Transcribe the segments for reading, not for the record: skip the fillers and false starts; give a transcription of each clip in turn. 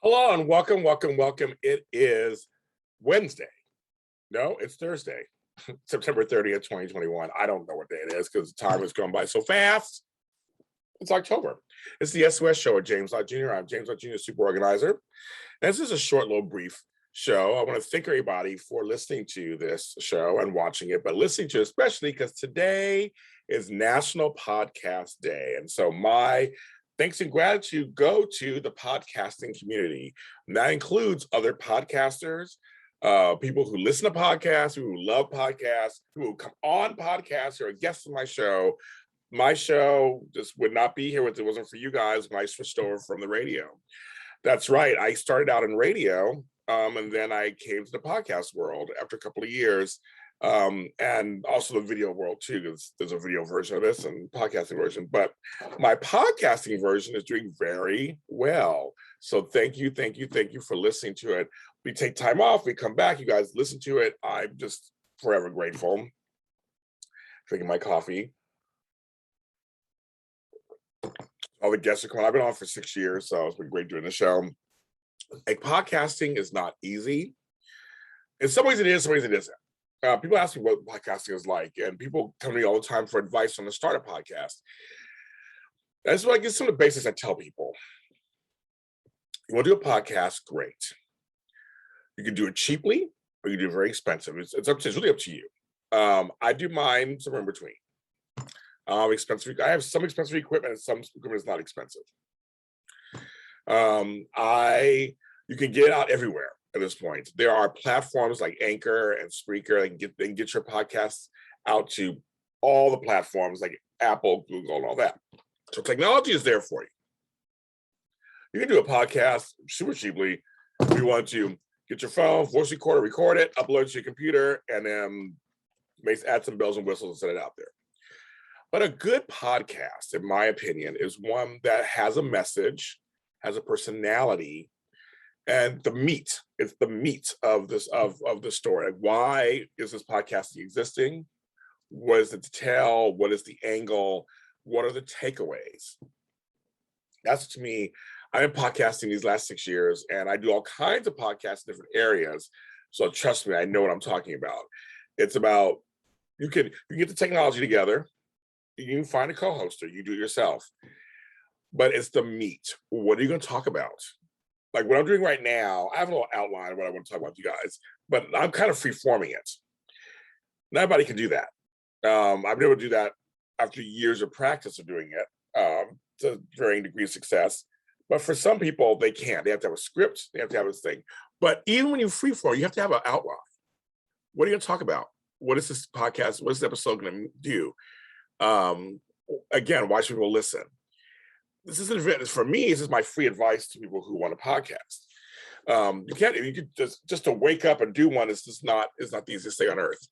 Hello and welcome, welcome, welcome. It is Wednesday. No, it's Thursday, September 30th, 2021. I don't know what day it is because time has gone by so fast. It's October. It's the SOS show with James Lott Jr. I'm James Lott Jr., super organizer. And this is a short, little, brief show. I want to thank everybody for listening to this show and watching it, but listening to it especially because today is National Podcast Day. And so my thanks and gratitude go to the podcasting community. And that includes other podcasters, people who listen to podcasts, who love podcasts, who come on podcasts, who are guests on my show. My show just would not be here if it wasn't for you guys when I switched over from the radio. That's right. I started out in radio, and then I came to the podcast world after a couple of years, and also the video world too, because there's a video version of this and podcasting version. But my podcasting version is doing very well. So thank you for listening to it. We take time off, we come back, you guys listen to it. I'm just forever grateful. Drinking my coffee. All the guests are coming. I've been on for 6 years, so it's been great doing the show. Like, podcasting is not easy. In some ways it is, some ways it isn't. People ask me what podcasting is like, and people come to me all the time for advice on the start a podcast. That's why I get some of the basics I tell people. You want to do a podcast, great. You can do it cheaply, or you can do it very expensive. It's really up to you. I do mine somewhere in between. Expensive. I have some expensive equipment, and some equipment is not expensive. You can get it out everywhere at this point. There are platforms like Anchor and Spreaker that can get your podcasts out to all the platforms like Apple, Google, and all that. So technology is there for you. You can do a podcast super cheaply. If you want to get your phone, voice recorder, record it, upload it to your computer, and then add some bells and whistles and set it out there. But a good podcast, in my opinion, is one that has a message, has a personality, and it's the meat of this of the story. Like, why is this podcasting existing? What is it to tell? What is the angle? What are the takeaways? That's, to me, I've been podcasting these last 6 years, and I do all kinds of podcasts in different areas. So trust me, I know what I'm talking about. It's about, you get the technology together. You can find a co-host, or you do it yourself. But it's the meat. What are you going to talk about? Like what I'm doing right now, I have a little outline of what I want to talk about with you guys, but I'm kind of free-forming it. Not everybody can do that. I've been able to do that after years of practice of doing it to varying degree of success. But for some people, they can't. They have to have a script. They have to have this thing. But even when you free-form, you have to have an outline. What are you going to talk about? What is this podcast? What is this episode going to do? Again, why should people listen? This is an event. For me, this is my free advice to people who want a podcast. You could just to wake up and do one is not the easiest thing on earth.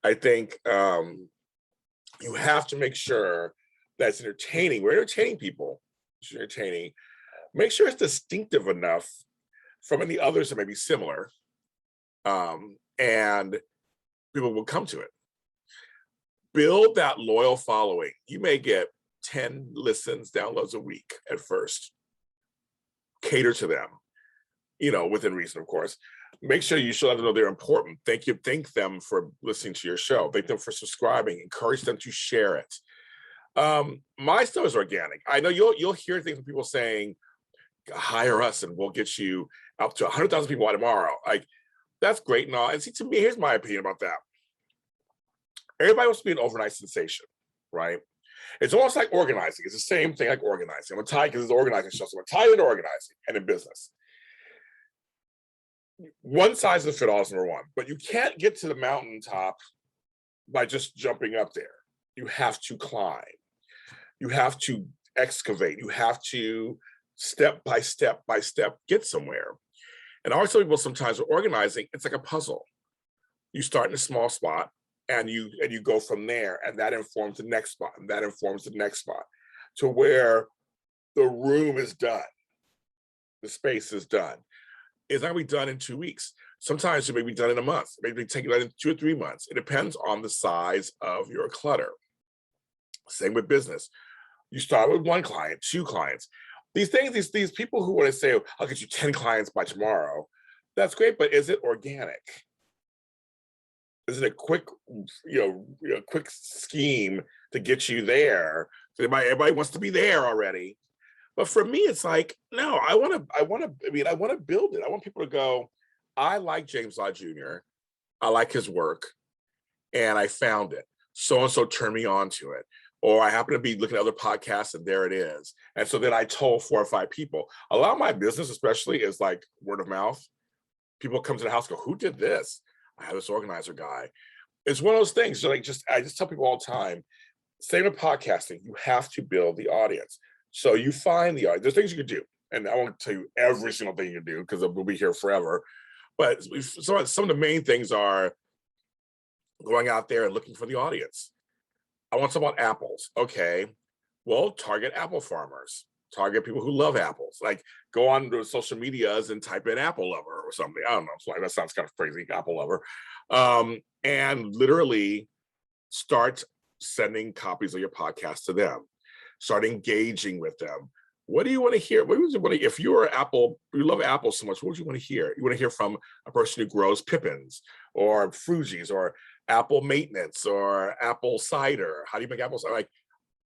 I think you have to make sure that it's entertaining. We're entertaining people. It's entertaining. Make sure it's distinctive enough from any others that may be similar, and people will come to it. Build that loyal following. You may get 10 listens, downloads a week at first. Cater to them, within reason, of course. Make sure you should let them know they're important. Thank them for listening to your show. Thank them for subscribing. Encourage them to share it. My stuff is organic. I know you'll hear things from people saying, hire us and we'll get you up to 100,000 people by tomorrow. Like, that's great and all. And see, to me, here's my opinion about that. Everybody wants to be an overnight sensation, right? It's almost like organizing. It's the same thing like organizing. I'm going to tie, because it's an organizing show, so I'm going to tie it into organizing and in business. One size doesn't fit all is number one, but you can't get to the mountaintop by just jumping up there. You have to climb. You have to excavate. You have to step by step get somewhere. And I always tell people sometimes with organizing, it's like a puzzle. You start in a small spot, and you go from there, and that informs the next spot, and that informs the next spot, to where the room is done, the space is done. It's not going to be done in 2 weeks. Sometimes it may be done in a month. Maybe take it in 2 or 3 months. It depends on the size of your clutter. Same with business. You start with one client, 2 clients. these things, these people who want to say, I'll get you 10 clients by tomorrow. That's great, but is it organic? Is it a quick, quick scheme to get you there? So everybody wants to be there already. But for me, it's like, no, I want to build it. I want people to go, I like James Lott Jr. I like his work, and I found it. So-and-so turned me on to it. Or I happen to be looking at other podcasts and there it is. And so then I told 4 or 5 people. A lot of my business especially is like word of mouth. People come to the house and go, who did this? I have this organizer guy. It's one of those things. So I just tell people all the time, same with podcasting, you have to build the audience. So you find the audience. There's things you can do. And I won't tell you every single thing you can do because we'll be here forever. But some of the main things are going out there and looking for the audience. I want some about apples. Okay, well, target apple farmers. Target people who love apples. Like go on to social medias and type in apple lover or something. I don't know. So that sounds kind of crazy, apple lover. And literally start sending copies of your podcast to them. Start engaging with them. What do you want to hear? If you're Apple, you love Apple so much, what would you want to hear? You want to hear from a person who grows pippins or Fuji's or apple maintenance or apple cider. How do you make apple cider? Like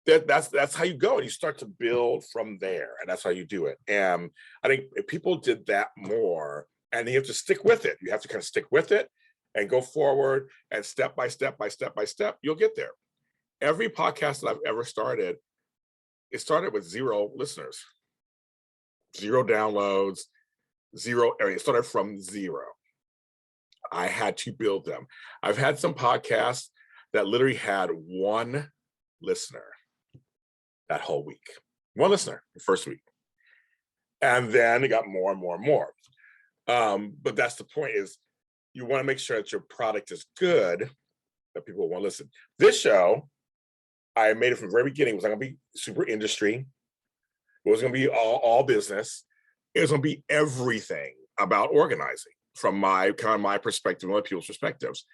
that's how you go, and you start to build from there, and that's how you do it. And I think if people did that more, and you have to stick with it, you have to kind of stick with it and go forward, and step by step by step by step, you'll get there. Every podcast that I've ever started, it started with 0 listeners, 0 downloads, 0. It started from 0. I had to build them. I've had some podcasts that literally had 1 listener that whole week. 1 listener the first week. And then it got more and more and more. But that's the point, is you want to make sure that your product is good, that people want to listen. This show, I made it from the very beginning. It was not going to be super industry. It was going to be all business. It was going to be everything about organizing from my perspective and other people's perspectives.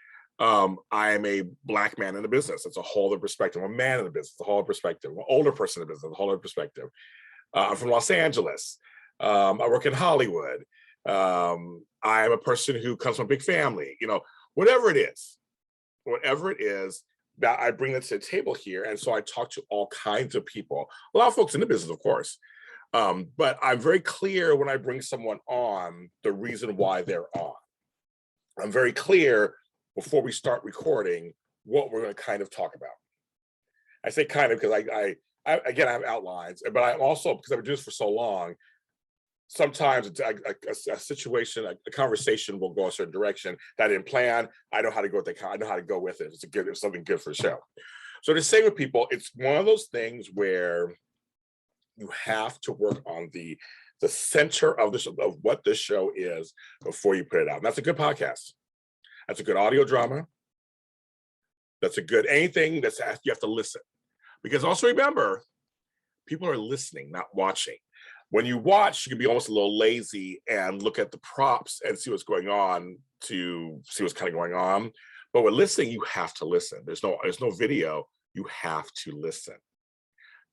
I am a Black man in the business. It's a whole other perspective. I'm a man in the business, a whole other perspective. I'm an older person in the business, a whole other perspective. I'm from Los Angeles. I work in Hollywood. I am a person who comes from a big family. Whatever it is that I bring that to the table here. And so I talk to all kinds of people, a lot of folks in the business, of course. But I'm very clear when I bring someone on the reason why they're on. I'm very clear before we start recording what we're going to kind of talk about. I say kind of because I have outlines, but I'm also, because I've been doing this for so long, sometimes a situation, a conversation will go a certain direction that I didn't plan. I know how to go with it. I know how to go with it. It's something good for the show. So to say with people, it's one of those things where you have to work on the center of what this show is before you put it out. And that's a good podcast. That's a good audio drama. That's a good anything you have to listen. Because also remember, people are listening, not watching. When you watch, you can be almost a little lazy and look at the props and see what's going on to see what's kind of going on. But with listening, you have to listen. There's no video. You have to listen.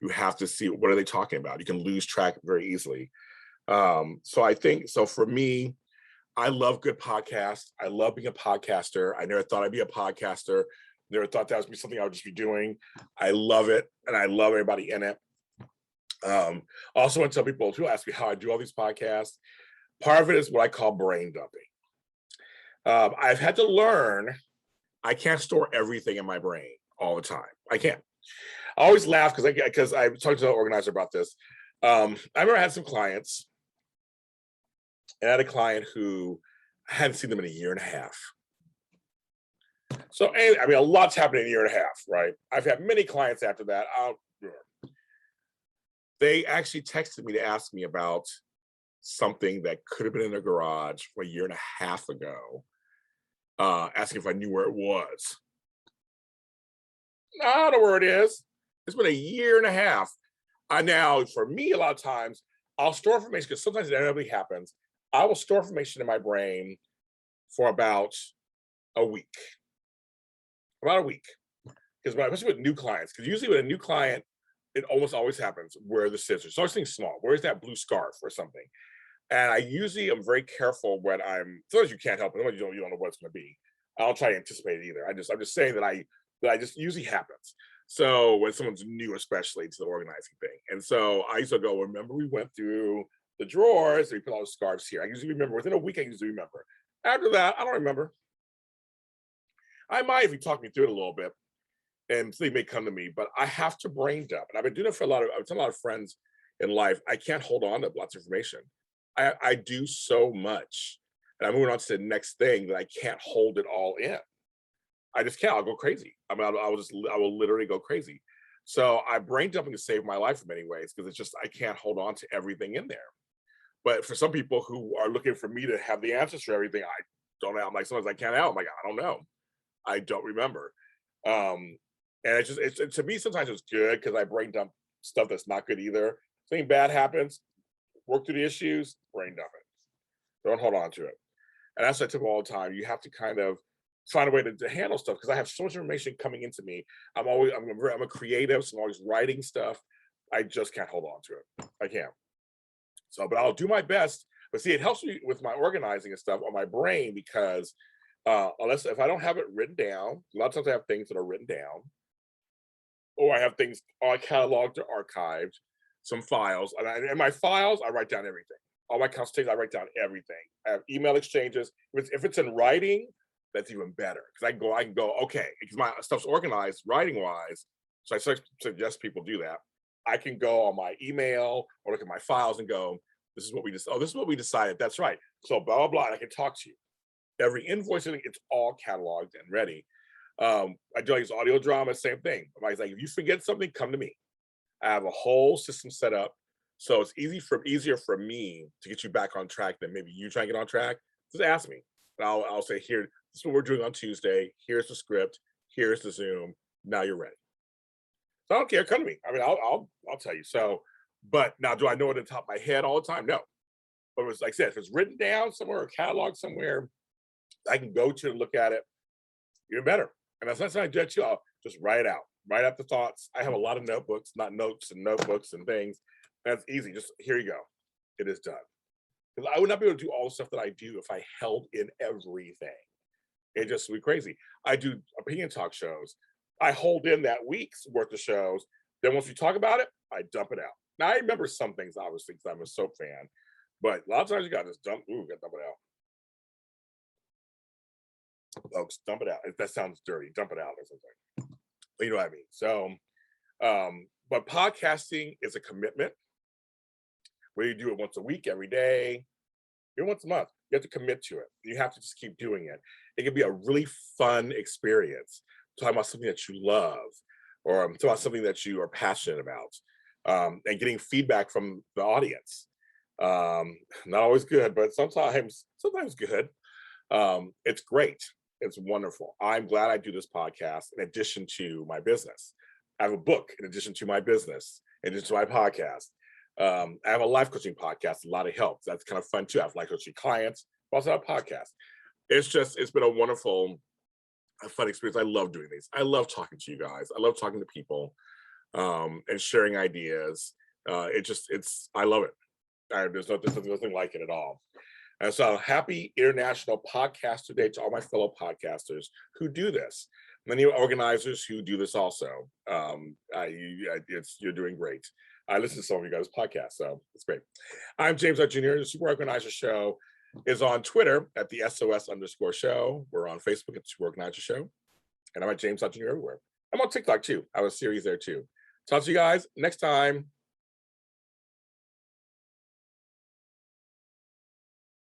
You have to see what are they talking about. You can lose track very easily. So for me, I love good podcasts. I love being a podcaster. I never thought I'd be a podcaster. Never thought that would be something I would just be doing. I love it, and I love everybody in it. Also want to tell people who ask me how I do all these podcasts. Part of it is what I call brain dumping. I've had to learn I can't store everything in my brain all the time. I can't. I always laugh because I talked to the organizer about this. I remember I had some clients, and I had a client who I hadn't seen them in a year and a half. So, I mean, a lot's happened in a year and a half, right? I've had many clients after that. They actually texted me to ask me about something that could have been in their garage for a year and a half ago, asking if I knew where it was. I don't know where it is. It's been a year and a half. Now, for me, a lot of times, I'll store information, because sometimes it inevitably happens. I will store information in my brain for about a week. About a week. Because especially with new clients, because usually with a new client, it almost always happens. Where are the scissors? So I was thinking small. Where's that blue scarf or something? And I usually am very careful when sometimes you can't help it. Sometimes you don't know what it's going to be. I don't try to anticipate it either. I'm just saying that I just usually happens. So when someone's new, especially to the organizing thing. And so I used to go, remember we went through the drawers, and we put all the scarves here. I usually remember within a week, I usually remember. After that, I don't remember. I might if you talk me through it a little bit, and something may come to me, but I have to brain dump. And I've been doing it for I've done a lot of friends in life. I can't hold on to lots of information. I do so much, and I'm moving on to the next thing that I can't hold it all in. I just can't. I'll go crazy. I mean, I will literally go crazy. So I brain dumping to save my life in many ways because it's just I can't hold on to everything in there. But for some people who are looking for me to have the answers for everything, I don't know. I'm like, sometimes I can't help. I'm like, I don't know. I don't remember. And to me, sometimes it's good because I brain dump stuff that's not good either. Something bad happens, work through the issues, brain dump it. Don't hold on to it. And that's what I tell people all the time. You have to kind of find a way to handle stuff because I have so much information coming into me. I'm a creative, so I'm always writing stuff. I just can't hold on to it. I can't. So, but I'll do my best. But see, it helps me with my organizing and stuff on my brain because if I don't have it written down, a lot of times I have things that are written down, or I have things cataloged or archived, some files. And in my files, I write down everything. All my consultations, I write down everything. I have email exchanges. If it's in writing, that's even better because I can go, okay, because my stuff's organized writing wise. So I suggest people do that. I can go on my email or look at my files and go, this is what we decided. That's right. So blah, blah, blah. And I can talk to you. Every invoice, it's all cataloged and ready. I do like this audio drama, same thing. Like if you forget something, come to me. I have a whole system set up. So it's easier for me to get you back on track than maybe you try to get on track. Just ask me. And I'll say, here, this is what we're doing on Tuesday. Here's the script. Here's the Zoom. Now you're ready. So I don't care. Come to me. I mean, I'll tell you. So, but now, do I know it at the top of my head all the time? No. But it was like I said, if it's written down somewhere or cataloged somewhere, I can go to and look at it. Even better. And that's not something I do too. I'll just write it out. Write out the thoughts. I have a lot of notebooks, not notes and notebooks and things. That's easy. Just here you go. It is done. Because I would not be able to do all the stuff that I do if I held in everything. It just would be crazy. I do opinion talk shows. I hold in that week's worth of shows. Then once we talk about it, I dump it out. Now I remember some things, obviously, because I'm a soap fan. But a lot of times you got to just dump it out. Folks, dump it out. If that sounds dirty, dump it out or something. But you know what I mean? So, but podcasting is a commitment where you do it once a week, every day, even once a month. You have to commit to it. You have to just keep doing it. It can be a really fun experience. Talking about something that you love, or talking about something that you are passionate about, and getting feedback from the audience. Not always good, but sometimes good. It's great. It's wonderful. I'm glad I do this podcast in addition to my business. I have a book in addition to my business, in addition to my podcast. I have a life coaching podcast, a lot of help. That's kind of fun too. I have life coaching clients, but also have a podcast. It's been a wonderful, fun experience. I love doing these. I love talking to you guys. I love talking to people, and sharing ideas. I love it. There's nothing like it at all. And so happy International Podcaster Day to all my fellow podcasters who do this. Many organizers who do this also. You're doing great. I listen to some of you guys' podcasts, so it's great. I'm James Lott Jr. The Super Organizer Show is on Twitter at the SOS_show. We're on Facebook at the Super Organizer Show. And I'm at James Lott Jr. everywhere. I'm on TikTok too. I have a series there too. Talk to you guys next time.